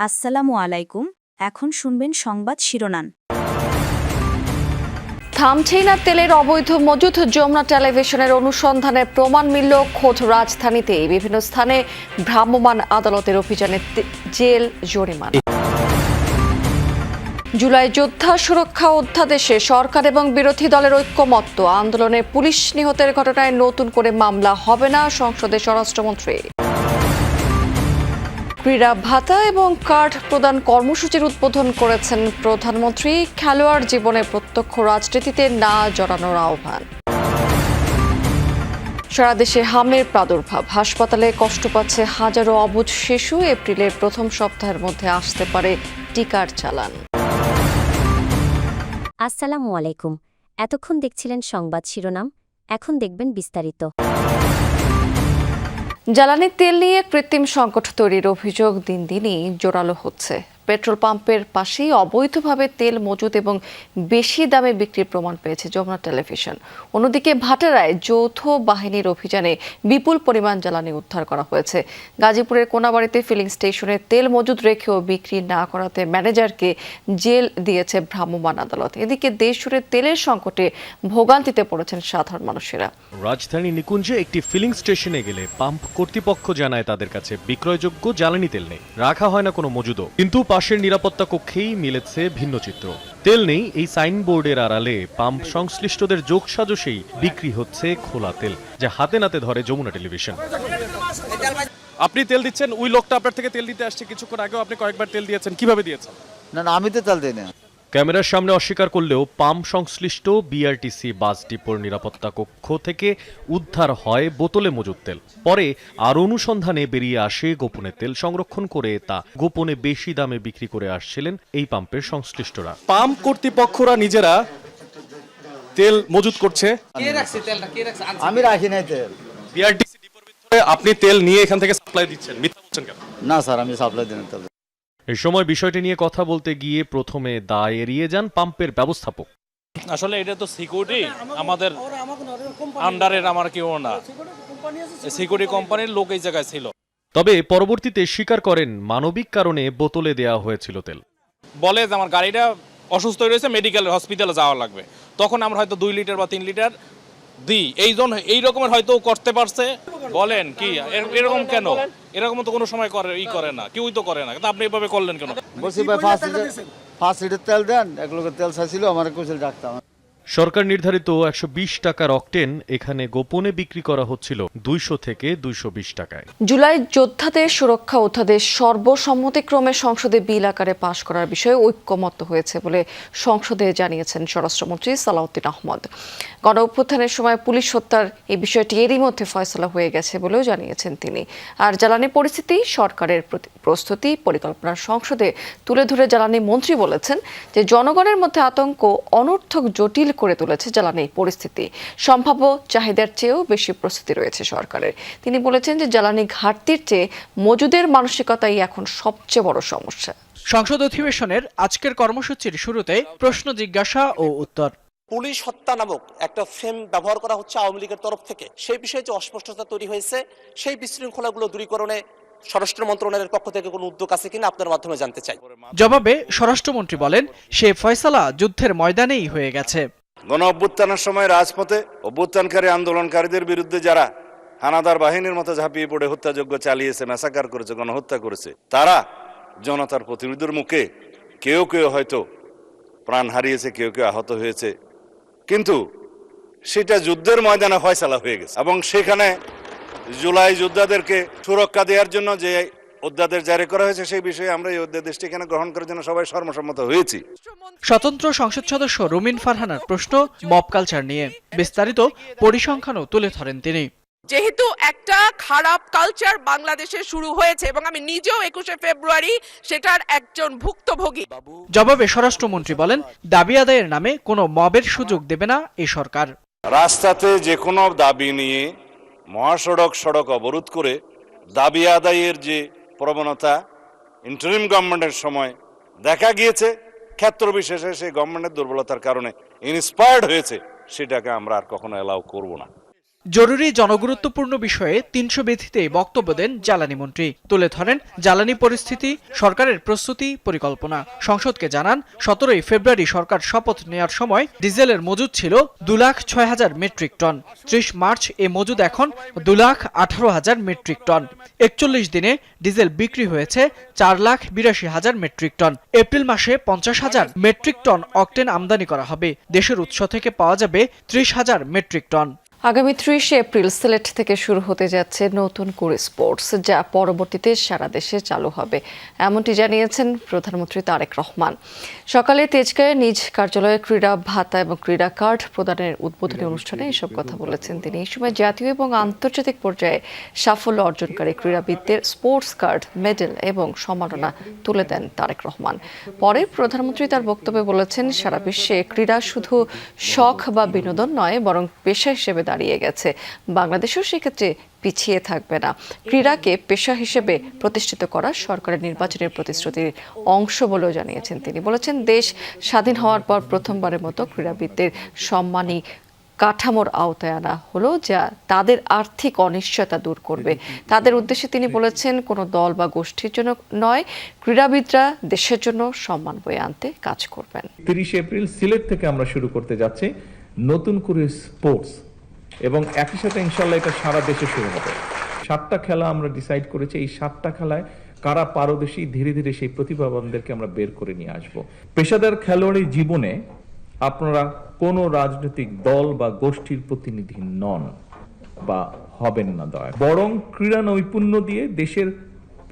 আসসালামু আলাইকুম। এখন শুনবেন সংবাদ শিরোনাম। থামছেই না তেলের অবৈধ মজুত। যমুনা টেলিভিশনের অনুসন্ধানে প্রমাণ মিলল খোদ রাজধানীতে বিভিন্ন স্থানে ভ্রাম্যমাণ আদালতের অভিযানে জেল জরিমানা। জুলাই যোদ্ধা সুরক্ষা অধ্যাদেশে সরকার এবং বিরোধী দলের ঐক্যমত্য। আন্দোলনে পুলিশ নিহতের ঘটনায় নতুন করে মামলা হবে না, সংসদে স্বরাষ্ট্রমন্ত্রী। ক্রীড়া ভাতা এবং কার্ড প্রদান কর্মসূচির উদ্বোধন করেছেন প্রধানমন্ত্রী। খেলোয়াড় জীবনে প্রত্যক্ষ রাজনীতিতে না জড়ানোর আহ্বান। সারা দেশে হামের প্রাদুর্ভাব, হাসপাতালে কষ্ট পাচ্ছে হাজারো অবুঝ শিশু। এপ্রিলের প্রথম সপ্তাহের মধ্যে আসতে পারে টিকার চালান। আসসালামু আলাইকুম। এতক্ষণ দেখছিলেন সংবাদ শিরোনাম, এখন দেখবেন বিস্তারিত। জ্বালানি তেল নিয়ে কৃত্রিম সংকট তৈরির অভিযোগ দিন দিনই জোরালো হচ্ছে। পেট্রোল পাম্পের পাশেই অবৈধভাবে তেল মজুত এবং বেশি দামে বিক্রির প্রমাণ পেয়েছে যমুনা টেলিভিশন। অন্যদিকে ভাটারায় যৌথ বাহিনীর অভিযানে বিপুল পরিমাণ জ্বালানি উদ্ধার করা হয়েছে। গাজীপুরের কোনাবাড়িতে ফিলিং স্টেশনে তেল মজুত রেখেও বিক্রি না করাতে ম্যানেজারকে জেল দিয়েছে ভ্রাম্যমাণ আদালত। এদিকে দেশজুড়ে তেলের সংকটে ভোগান্তিতে পড়েছেন সাধারণ মানুষেরা। রাজধানী নিকুঞ্জে একটি ফিলিং স্টেশনে গেলে পাম্প কর্তৃপক্ষ জানায় তাদের কাছে বিক্রয়যোগ্য জ্বালানি তেল নেই, রাখা হয় না কোনো মজুদও। কিন্তু পাশের নিরাপত্তা কক্ষেই মিলেছে ভিন্ন চিত্র। তেল নেই এই সাইনবোর্ডের আড়ালে পাম্প সংশ্লিষ্টদের যোগসাজশেই বিক্রি হচ্ছে খোলা তেল, যা হাতে নাতে ধরে যমুনা টেলিভিশন। আপনি তেল দিচ্ছেন, ওই লোকটা আপনার থেকে তেল দিতে আসছে কিছুক্ষণ আগেও আপনি কয়েকবার তেল দিয়েছেন, কিভাবে দিয়েছেন? না আমি তো তেল দিই না। ক্যামেরার সামনে অস্বীকার করলেও পাম্প সংশ্লিষ্ট বিআরটিসি বাস ডিপোর নিরাপত্তা কক্ষ থেকে উদ্ধার হয় বোতলে মজুদ তেল। পরে আর অনুসন্ধানে বেরিয়ে আসে গোপনে তেল সংরক্ষণ করে তা গোপনে বেশি দামে বিক্রি করে আসছিলেন এই পাম্পের সংশ্লিষ্টরা। পাম্প কর্তৃপক্ষরা নিজেরা তেল মজুত করছে। আমি রাখি নাই তেল। বিআরটিসি ডিপোর ভিতরে আপনি তেল নিয়ে এখান থেকে সাপ্লাই দিচ্ছেন, মিথ্যা বলছেন কেন? না স্যার, আমি সাপ্লাই দিই না তেল। এই সময় বিষয়টি নিয়ে কথা বলতে গিয়ে প্রথমে দায় এড়িয়ে যান পাম্পের ব্যবস্থাপক। আসলে এটা তো সিকিউরিটি আমাদের আন্ডারের, আমার কেউ না, সিকিউরিটি কোম্পানির লোক এই জায়গায় ছিল। তবে পরবর্তীতে স্বীকার করেন মানবিক কারণে বোতলে দেওয়া হয়েছিল তেল। বলে যে আমার গাড়িটা অসুস্থ হয়ে রয়েছে, মেডিকেল হসপিটালে যাওয়া লাগবে, তখন আমরা হয়তো 2 লিটার বা 3 লিটার দিই। এই রকমের হয়তো করতে পারছে। বলেন কি এরকম কেন? এরকম তো কোনো সময় করে না, কেউই তো করে না, কিন্তু আপনি এভাবে করলেন কেন? বলছি ভাই 5 লিটার তেল দেন। এক লোকের তেল চাইছিল, আমার কুশল ডাকতাম। সরকার নির্ধারিত 120 টাকার অকটেন এখানে গোপনে বিক্রি করা হচ্ছিল 200 থেকে 220 টাকায়। জুলাই যোদ্ধাদের সুরক্ষা অধ্যাদেশ সর্বসম্মতিক্রমে সংসদে বিল আকারে পাশ করার বিষয়ে ঐক্যমত্য হয়েছে বলে সংসদে জানিয়েছেন স্বরাষ্ট্রমন্ত্রী সালাউদ্দিন আহমদ। গণ অভ্যুত্থানের সময় পুলিশ হত্যার এই বিষয়টি এরই মধ্যে ফয়সলা হয়ে গেছে বলেও জানিয়েছেন তিনি। আর জ্বালানি পরিস্থিতি, সরকারের প্রস্তুতি, পরিকল্পনা সংসদে তুলে ধরে জ্বালানি মন্ত্রী বলেছেন যে জনগণের মধ্যে আতঙ্ক অনর্থক জটিল করে তুলেছে জ্বালানি পরিস্থিতি। সম্ভাব্য চাহিদার চেয়েও বেশি প্রস্তুতি রয়েছে সরকারের। তিনি বলেছেন যে জ্বালানি ঘাটতির চেয়ে মজুদের মানসিকতাই এখন সবচেয়ে বড় সমস্যা। সংসদ অধিবেশনের আজকের কর্মসূচির শুরুতে প্রশ্ন জিজ্ঞাসা ও উত্তর। পুলিশ হত্যা নামক একটা ফ্রেম ব্যবহার করা হচ্ছে আওয়ামী লীগের তরফ থেকে। সেই বিষয়ে যে অস্পষ্টতা তৈরি হয়েছে, সেই বিশৃঙ্খলাগুলো দূরীকরণে স্বরাষ্ট্র মন্ত্রণালয়ের পক্ষ থেকে কোনো উদ্যোগ আছে কিনা আপনার মাধ্যমে জানতে চাই। জবাবে স্বরাষ্ট্রমন্ত্রী বলেন, সে ফয়সালা যুদ্ধের ময়দানেই হয়ে গেছে। গণ অভ্যুত্থানের সময় রাজপথে অভ্যুত্থানকারী আন্দোলনকারীদের বিরুদ্ধে যারা হানাদার বাহিনীর মতো ঝাঁপিয়ে পড়ে হত্যাযজ্ঞ চালিয়েছে, ম্যাসাকার করেছে, গণহত্যা করেছে, তারা জনতার প্রতিরোধের মুখে কেউ কেউ হয়তো প্রাণ হারিয়েছে, কেউ কেউ আহত হয়েছে, কিন্তু সেটা যুদ্ধের ময়দানে ফয়সালা হয়ে গেছে। এবং সেখানে জুলাই যোদ্ধাদেরকে সুরক্ষা দেওয়ার জন্য যে অধ্যাদেশ জারি করা হয়েছে, সেই বিষয়ে আমরা এই অধ্যাদেশটি এখানে গ্রহণ করার জন্য সবাই সর্বসম্মত হয়েছি। স্বতন্ত্র সংসদ সদস্য রুমিন ফারহানার প্রশ্ন মব কালচার নিয়ে বিস্তারিত পরিসংখ্যানও তুলে ধরেন তিনি। যেহেতু একটা খারাপ কালচার বাংলাদেশে শুরু হয়েছে এবং আমি নিজেও 21শে ফেব্রুয়ারি সেটার একজন ভুক্তভোগী। জবাবে স্বরাষ্ট্রমন্ত্রী বলেন, দাবি আদায়ের নামে কোনো মবের সুযোগ দেবে না এই সরকার। রাস্তাতে যে কোনো দাবি নিয়ে সড়ক অবরোধ করে দাবি আদায়ের যে প্রবণতা ইন্টারিম গভর্নমেন্টের সময় দেখা গিয়েছে, ক্ষেত্র বিশেষে সেই গভর্নমেন্টের দুর্বলতার কারণে ইন্সপায়ার্ড হয়েছে, সেটাকে আমরা আর কখনো অ্যালাউ করব না। জরুরি জনগুরুত্বপূর্ণ বিষয়ে 300 ব্যথিতে বক্তব্য দেন জ্বালানি মন্ত্রী। তুলে ধরেন জ্বালানি পরিস্থিতি, সরকারের প্রস্তুতি পরিকল্পনা। সংসদকে জানান 17 ফেব্রুয়ারি সরকার শপথ নেয়ার সময় ডিজেলের মজুদ ছিল 2,06,000 মেট্রিক টন। 30 মার্চ এ মজুদ এখন 2,18,000 মেট্রিক টন। 41 দিনে ডিজেল বিক্রি হয়েছে 4,82,000 মেট্রিক টন। এপ্রিল মাসে 50,000 মেট্রিক টন অকটেন আমদানি করা হবে। দেশের উৎস থেকে পাওয়া যাবে 30,000 মেট্রিক টন। আগামী 30 এপ্রিল সিলেট থেকে শুরু হতে যাচ্ছে নতুন কুড়ি স্পোর্টস, যা পরবর্তীতে সারা দেশে চালু হবে, এমনটি জানিয়েছেন প্রধানমন্ত্রী তারেক রহমান। সকালে তেজগাঁয়ে নিজ কার্যালয়ে ক্রীড়া ভাতা এবং ক্রীড়া কার্ড প্রদানের উদ্বোধনী অনুষ্ঠানে এসব কথা বলেছেন তিনি। এই সময় জাতীয় এবং আন্তর্জাতিক পর্যায়ে সাফল্য অর্জনকারী ক্রীড়াবিদদের স্পোর্টস কার্ড, মেডেল এবং সম্মাননা তুলে দেন তারেক রহমান। পরে প্রধানমন্ত্রী তার বক্তব্যে বলেছেন, সারা বিশ্বে ক্রীড়া শুধু শখ বা বিনোদন নয়, বরং পেশা হিসেবে দাঁড়িয়ে গেছে। বাংলাদেশও সেক্ষেত্রে পিছিয়ে থাকবে না। ক্রীড়াকে পেশা হিসেবে প্রতিষ্ঠিত করা সরকারের নির্বাচনের প্রতিশ্রুতির অংশ বলেও জানিয়েছেন তিনি। বলেছেন, দেশ স্বাধীন হওয়ার পর প্রথমবারের মতো ক্রীড়াবিদদের সম্মানী কাঠামোর আওতায় আনা হলো, যা তাদের আর্থিক অনিশ্চয়তা দূর করবে। তাদের উদ্দেশ্যে তিনি বলেছেন, কোনো দল বা গোষ্ঠীর জন্য নয়, ক্রীড়াবিদরা দেশের জন্য সম্মান বয়ে আনতে কাজ করবেন। 30 এপ্রিল সিলেট থেকে আমরা শুরু করতে যাচ্ছি নতুন করে স্পোর্টস, এবং একই সাথে ইনশাল্লাহ এটা সারা দেশে শুরু হবে। 7টা খেলা আমরা ডিসাইড করেছি। এই 7টা খেলায় কারা পারদর্শী, ধীরে ধীরে সেই প্রতিভাবানদেরকে আমরা বের করে নিয়ে আসব। পেশাদার খেলোয়াড়ি জীবনে আপনারা কোনো রাজনৈতিক দল বা গোষ্ঠীর প্রতিনিধি নন বা হবেন না, বরং ক্রীড়া নৈপুণ্য দিয়ে দেশের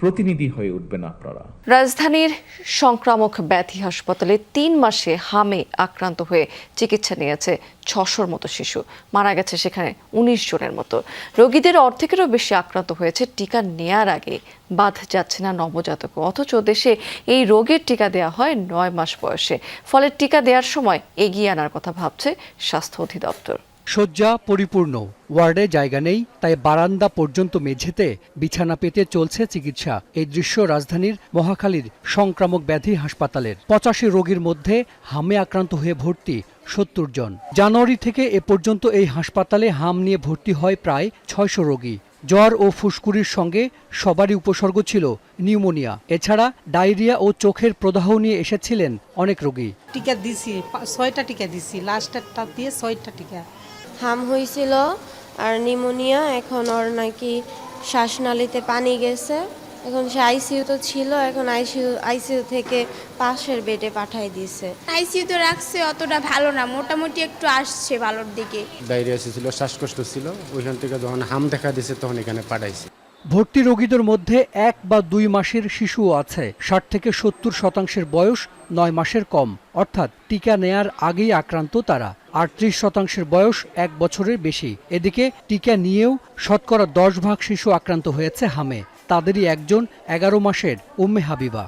প্রতিনিধি হয়ে উঠবেন আপনারা। রাজধানীর সংক্রামক ব্যাধি হাসপাতালে 3 মাসে হামে আক্রান্ত হয়ে চিকিৎসা নিয়েছে 600-র মতো শিশু। মারা গেছে সেখানে 19 জনের মতো। রোগীদের অর্ধেকেরও বেশি আক্রান্ত হয়েছে টিকা নেয়ার আগে। বাদ যাচ্ছে না নবজাতক, অথচ দেশে এই রোগের টিকা দেওয়া হয় 9 মাস বয়সে। ফলে টিকা দেওয়ার সময় এগিয়ে আনার কথা ভাবছে স্বাস্থ্য অধিদপ্তর। শয্যা পরিপূর্ণ, ওয়ার্ডে জায়গা নেই, তাই বারান্দা পর্যন্ত মেঝেতে বিছানা পেতে চলছে চিকিৎসা। এই দৃশ্য রাজধানীর মহাখালীর সংক্রামক ব্যাধি হাসপাতালের। 85 রোগীর মধ্যে হামে আক্রান্ত হয়ে ভর্তি 70 জন। জানুয়ারি থেকে এ পর্যন্ত এই হাসপাতালে হাম নিয়ে ভর্তি হয় প্রায় 600 রোগী। জ্বর ও ফুসকুড়ির সঙ্গে সবারই উপসর্গ ছিল নিউমোনিয়া। এছাড়া ডায়রিয়া ও চোখের প্রদাহ নিয়ে এসেছিলেন অনেক রোগী। টিকা দিছি, 6টা টিকা দিছি, লাস্টটা দিয়ে 6টা টিকা। হাম হয়েছিল আর নিউমোনিয়া, এখন ওর নাকি শ্বাসনালীতে পানি গেছে। এখন সে আইসিইউতে ছিল, এখন আইসিইউ থেকে পাশের বেডে পাঠাই দিয়েছে। আইসিইউতে রাখছে, অতটা ভালো না, মোটামুটি একটু আসছে ভালোর দিকে। ডায়রিয়া ছিল, শ্বাসকষ্ট ছিল, ওইখান থেকে যখন হাম দেখা দিয়েছে তখন এখানে পাঠাইছে। ভর্তি রোগীদের মধ্যে 1 বা 2 মাসের শিশুও আছে। 60 থেকে 70% বয়স 9 মাসের কম, অর্থাৎ টিকা নেয়ার আগেই আক্রান্ত তারা। 38% বয়স 1 বছরের বেশি। এদিকে টিকা নিয়েও শতকরা 10 ভাগ শিশু আক্রান্ত হয়েছে হামে। তাদেরই একজন 11 মাসের উম্মে হাবিবা।